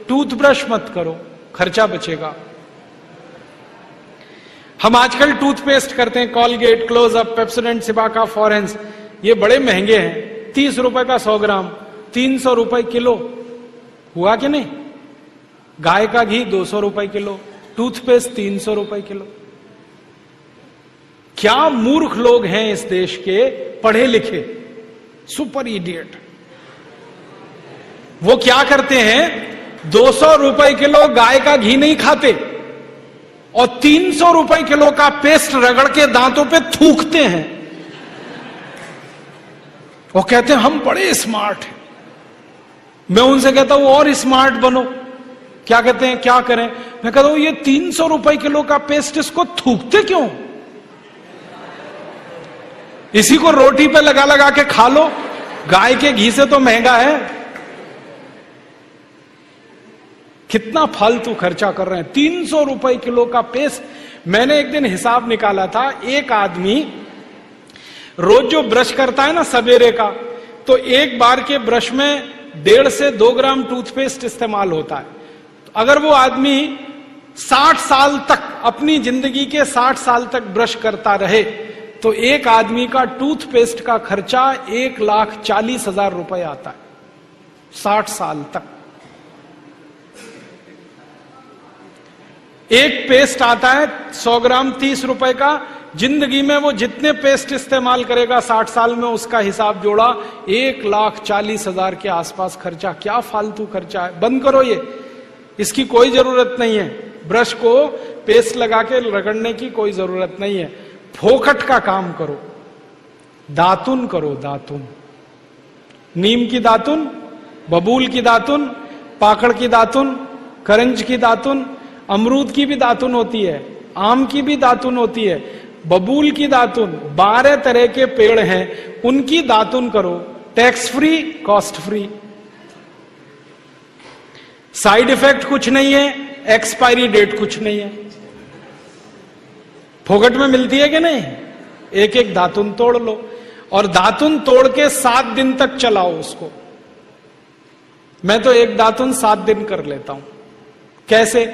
Toothbrush मत करो, खर्चा बचेगा। हम आजकल टूथपेस्ट करते हैं, कॉलगेट, क्लोजअप, पेप्सोडेंट, सिबाका, फॉरेंस, ये बड़े महंगे हैं। 30 रुपए का 100 ग्राम, 300 रुपए किलो, हुआ कि नहीं? गाय का घी 200 रुपए किलो, टूथपेस्ट 300 रुपए किलो। क्या मूर्ख लोग हैं इस देश के, पढ़े लिखे, सुपर इडियट। वो क्या करते हैं, 200 रुपए किलो गाय का घी नहीं खाते और 300 रुपए किलो का पेस्ट रगड़ के दांतों पे थूकते हैं। वो कहते हैं हम बड़े स्मार्ट हैं। मैं उनसे कहता हूं और स्मार्ट बनो। क्या कहते हैं, क्या करें? मैं कहता हूं ये 300 रुपए किलो का पेस्ट, इसको थूकते क्यों? इसी को रोटी पे लगा लगा के खा लो, गाय के घी से तो महंगा है। कितना फालतू खर्चा कर रहे हैं। 300 रुपए किलो का पेस्ट। मैंने एक दिन हिसाब निकाला था, एक आदमी रोज जो ब्रश करता है ना सवेरे का, तो एक बार के ब्रश में 1.5 से 2 ग्राम टूथपेस्ट इस्तेमाल होता है। तो अगर वो आदमी 60 साल तक, अपनी जिंदगी के 60 साल तक ब्रश करता रहे, तो एक आदमी का टूथपेस्ट का खर्चा 1,40,000 रुपए आता है 60 साल तक। एक पेस्ट आता है 100 ग्राम 30 रुपए का। जिंदगी में वो जितने पेस्ट इस्तेमाल करेगा 60 साल में, उसका हिसाब जोड़ा 1,40,000 के आसपास खर्चा। क्या फालतू खर्चा है, बंद करो ये, इसकी कोई जरूरत नहीं है। ब्रश को पेस्ट लगा के रगड़ने की कोई जरूरत नहीं है। फोकट का काम करो, दातुन करो, दातुन, नीम की दातुन, बबूल की दातुन, पाकड़ की दातुन, करंज की दातुन, अमरूद की भी दातुन होती है, आम की भी दातुन होती है, बबूल की दातुन, 12 तरह के पेड़ हैं, उनकी दातुन करो। Tax free, cost free, side effect कुछ नहीं है, एक्सपायरी डेट कुछ नहीं है। फोकट में मिलती है कि नहीं? एक एक दातुन तोड़ लो और दातुन तोड़ के 7 दिन तक चलाओ उसको। मैं तो एक दातुन 7 दिन कर लेता हूं। कैसे?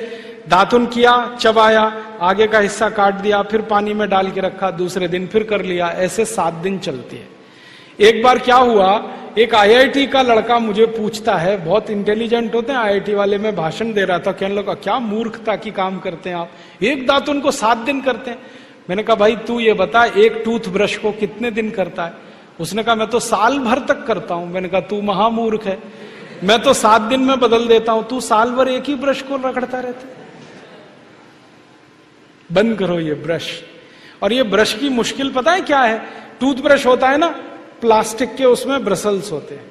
दातुन किया, चबाया, आगे का हिस्सा काट दिया, फिर पानी में डाल के रखा, दूसरे दिन फिर कर लिया, ऐसे 7 दिन चलती है। एक बार क्या हुआ, एक IIT का लड़का मुझे पूछता है, बहुत इंटेलिजेंट होते हैं IIT वाले, में भाषण दे रहा था, कहने लगा क्या मूर्खता की काम करते हैं आप, एक दातुन को 7 दिन करते हैं। मैंने कहा भाई तू ये बता, एक टूथब्रश को कितने दिन करता है? उसने कहा मैं तो साल भर तक करता हूं। मैंने कहा तू महामूर्ख है, मैं तो 7 दिन में बदल देता हूं, तू साल भर एक ही ब्रश को रगड़ता रहता है। बंद करो ये ब्रश। और ये ब्रश की मुश्किल पता है क्या है? टूथब्रश होता है ना, प्लास्टिक के, उसमें ब्रसल्स होते हैं,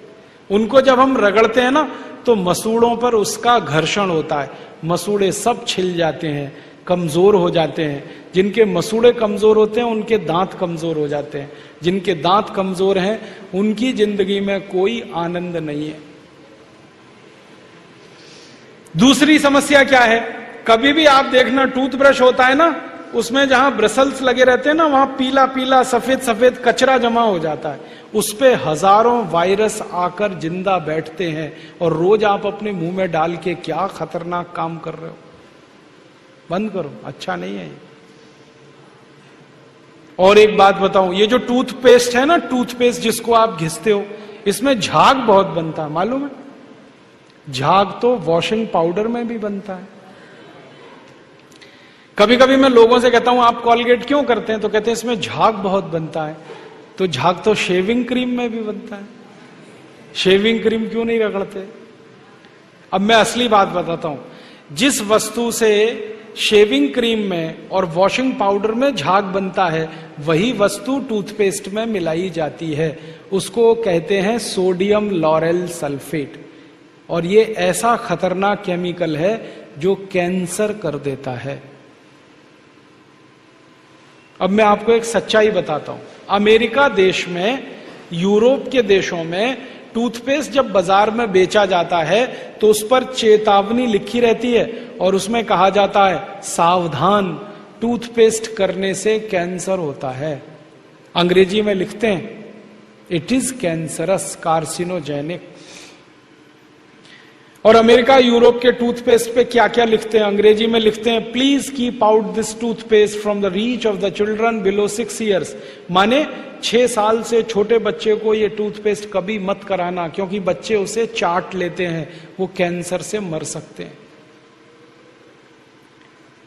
उनको जब हम रगड़ते हैं ना तो मसूड़ों पर उसका घर्षण होता है, मसूड़े सब छिल जाते हैं, कमजोर हो जाते हैं। जिनके मसूड़े कमजोर होते हैं उनके दांत कमजोर हो जाते हैं, जिनके दांत कमजोर हैं उनकी जिंदगी में कोई आनंद नहीं है। दूसरी समस्या क्या है? कभी भी आप देखना टूथब्रश होता है ना, उसमें जहां ब्रसल्स लगे रहते हैं ना, वहां पीला पीला सफेद सफेद कचरा जमा हो जाता है, उस पे हजारों वायरस आकर जिंदा बैठते हैं और रोज आप अपने मुंह में डाल के क्या खतरनाक काम कर रहे हो। बंद करो, अच्छा नहीं है ये। और एक बात बताऊं, ये जो टूथपेस्ट है ना, टूथपेस्ट जिसको आप घिसते हो, इसमें झाग बहुत बनता है, मालूम है? झाग तो वॉशिंग पाउडर में भी बनता है। कभी कभी मैं लोगों से कहता हूं आप कॉलगेट क्यों करते हैं, तो कहते हैं इसमें झाग बहुत बनता है। तो झाग तो शेविंग क्रीम में भी बनता है, शेविंग क्रीम क्यों नहीं रगड़ते? अब मैं असली बात बताता हूं, जिस वस्तु से शेविंग क्रीम में और वॉशिंग पाउडर में झाग बनता है, वही वस्तु टूथपेस्ट में मिलाई जाती है, उसको कहते हैं सोडियम लॉरेल सल्फेट। और ये ऐसा खतरनाक केमिकल है जो कैंसर कर देता है। अब मैं आपको एक सच्चाई बताता हूं। अमेरिका देश में, यूरोप के देशों में टूथपेस्ट जब बाजार में बेचा जाता है तो उस पर चेतावनी लिखी रहती है और उसमें कहा जाता है सावधान, टूथपेस्ट करने से कैंसर होता है। अंग्रेजी में लिखते हैं इट इज कैंसरस, कार्सिनोजेनिक। और अमेरिका यूरोप के टूथपेस्ट पे क्या क्या लिखते हैं, अंग्रेजी में लिखते हैं, please keep out this toothpaste from the reach of the children below 6 years। माने 6 साल से छोटे बच्चे को ये टूथपेस्ट कभी मत कराना, क्योंकि बच्चे उसे चाट लेते हैं, वो कैंसर से मर सकते हैं।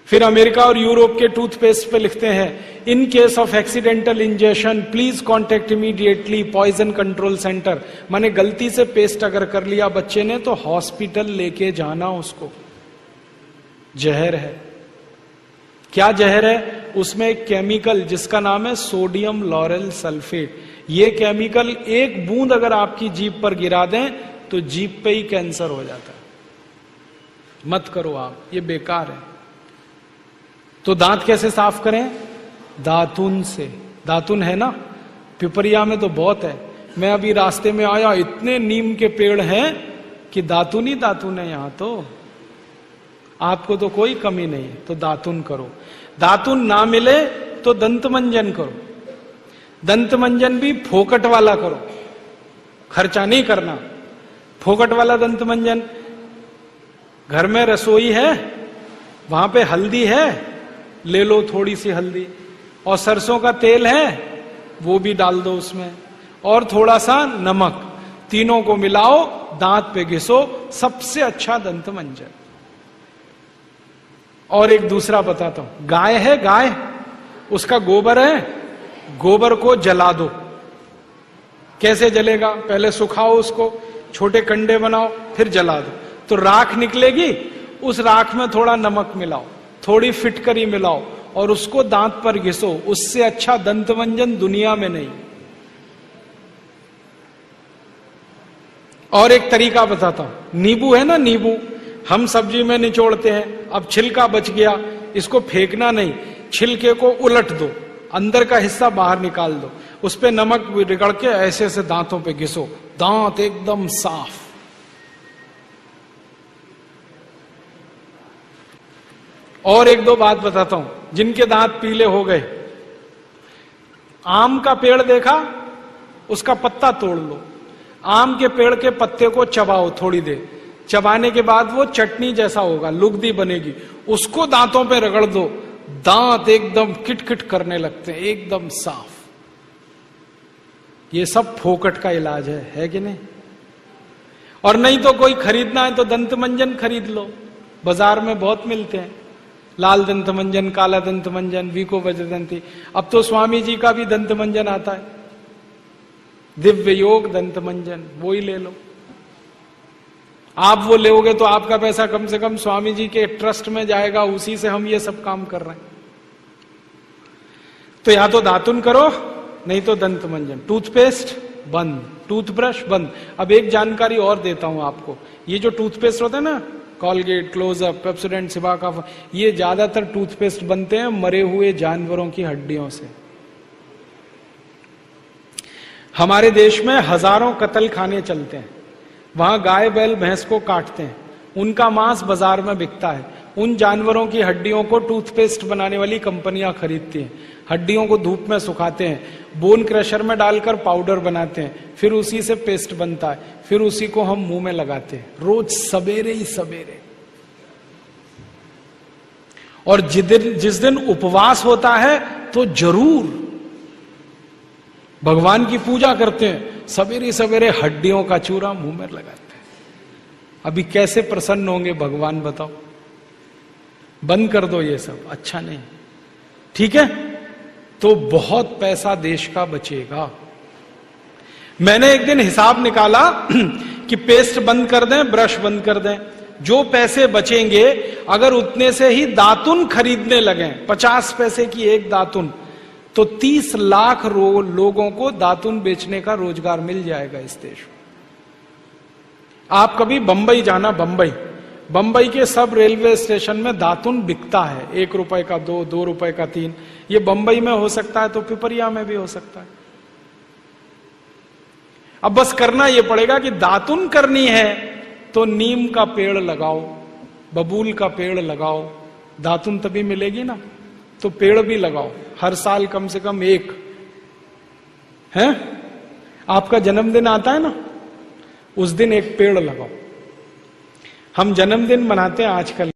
फिर अमेरिका और यूरोप के टूथपेस्ट पे लिखते हैं, in case of accidental injection please contact immediately poison control center. माने गलती से पेस्ट अगर कर लिया बच्चे ने तो हॉस्पिटल लेके जाना उसको। जहर है। क्या जहर है? उसमें एक केमिकल जिसका नाम है सोडियम लॉरेल सल्फेट। ये केमिकल एक बूंद अगर आपकी जीभ पर गिरा दें तो जीभ पे ही कैंसर हो जाता है। मत करो आप, ये बेकार है। तो दांत कैसे साफ करें? दातुन से। दातुन है ना, पिपरिया में तो बहुत है। मैं अभी रास्ते में आया, इतने नीम के पेड़ हैं कि दातुन ही दातुन है यहां तो। आपको तो कोई कमी नहीं है, तो दातुन करो। दातुन ना मिले तो दंत मंजन करो। दंत मंजन भी फोकट वाला करो, खर्चा नहीं करना। फोकट वाला दंत मंजन, घर में रसोई है, वहां पे हल्दी है, ले लो थोड़ी सी हल्दी, और सरसों का तेल है वो भी डाल दो उसमें, और थोड़ा सा नमक, तीनों को मिलाओ, दांत पे घिसो, सबसे अच्छा दंत मंजन। और एक दूसरा बताता हूं, गाय है, गाय, उसका गोबर है, गोबर को जला दो। कैसे जलेगा? पहले सुखाओ उसको, छोटे कंडे बनाओ, फिर जला दो, तो राख निकलेगी। उस राख में थोड़ा नमक मिलाओ, थोड़ी फिटकरी मिलाओ, और उसको दांत पर घिसो। उससे अच्छा दंत मंजन दुनिया में नहीं। और एक तरीका बताता हूं, नींबू है ना, नींबू हम सब्जी में निचोड़ते हैं, अब छिलका बच गया, इसको फेंकना नहीं, छिलके को उलट दो, अंदर का हिस्सा बाहर निकाल दो, उस पे नमक रगड़ के ऐसे ऐसे दांतों पे घिसो, दांत एकदम साफ। और एक दो बात बताता हूं, जिनके दांत पीले हो गए, आम का पेड़ देखा, उसका पत्ता तोड़ लो, आम के पेड़ के पत्ते को चबाओ थोड़ी देर, चबाने के बाद वो चटनी जैसा होगा, लुगदी बनेगी, उसको दांतों पे रगड़ दो, दांत एकदम किटकिट करने लगते हैं, एकदम साफ। ये सब फोकट का इलाज है कि नहीं? और नहीं तो कोई खरीदना है तो दंत मंजन खरीद लो, बाजार में बहुत मिलते हैं, लाल दंत मंजन, काला दंत मंजन, वीको वज्रदंती। अब तो स्वामी जी का भी दंत मंजन आता है, दिव्य योग दंत मंजन, वो ही ले लो। आप वो लोगे तो आपका पैसा कम से कम स्वामी जी के ट्रस्ट में जाएगा, उसी से हम ये सब काम कर रहे हैं। तो या तो दातुन करो, नहीं तो दंत मंजन। टूथपेस्ट बंद, टूथब्रश बंद। अब एक जानकारी और देता हूं आपको, ये जो टूथपेस्ट होता है ना, कॉलगेट, क्लोजअप, पेप्सोडेंट, सिबाका, ये ज्यादातर टूथपेस्ट बनते हैं मरे हुए जानवरों की हड्डियों से। हमारे देश में हजारों कत्ल खाने चलते हैं, वहां गाय बैल भैंस को काटते हैं, उनका मांस बाजार में बिकता है। उन जानवरों की हड्डियों को टूथपेस्ट बनाने वाली कंपनियां खरीदती हैं, हड्डियों को धूप में सुखाते हैं, बोन क्रशर में डालकर पाउडर बनाते हैं, फिर उसी से पेस्ट बनता है, फिर उसी को हम मुंह में लगाते हैं, रोज सवेरे ही सवेरे। और जिस दिन उपवास होता है तो जरूर भगवान की पूजा करते हैं, सवेरे सवेरे हड्डियों का चूरा मुंह में लगाते हैं। अभी कैसे प्रसन्न होंगे भगवान बताओ? बंद कर दो ये सब, अच्छा नहीं, ठीक है? तो बहुत पैसा देश का बचेगा। मैंने एक दिन हिसाब निकाला कि पेस्ट बंद कर दें, ब्रश बंद कर दें, जो पैसे बचेंगे अगर उतने से ही दातुन खरीदने लगे, 50 पैसे की एक दातुन, तो 30 लाख लोगों को दातुन बेचने का रोजगार मिल जाएगा इस देश में। आप कभी बंबई जाना, बंबई के सब रेलवे स्टेशन में दातुन बिकता है, 1 रुपए का 2, 2 रुपए का 3। ये बंबई में हो सकता है तो पिपरिया में भी हो सकता है। अब बस करना यह पड़ेगा कि दातुन करनी है तो नीम का पेड़ लगाओ, बबूल का पेड़ लगाओ, दातुन तभी मिलेगी ना। तो पेड़ भी लगाओ, हर साल कम से कम एक। है आपका जन्मदिन आता है ना, उस दिन एक पेड़ लगाओ। हम जन्मदिन मनाते हैं आजकल।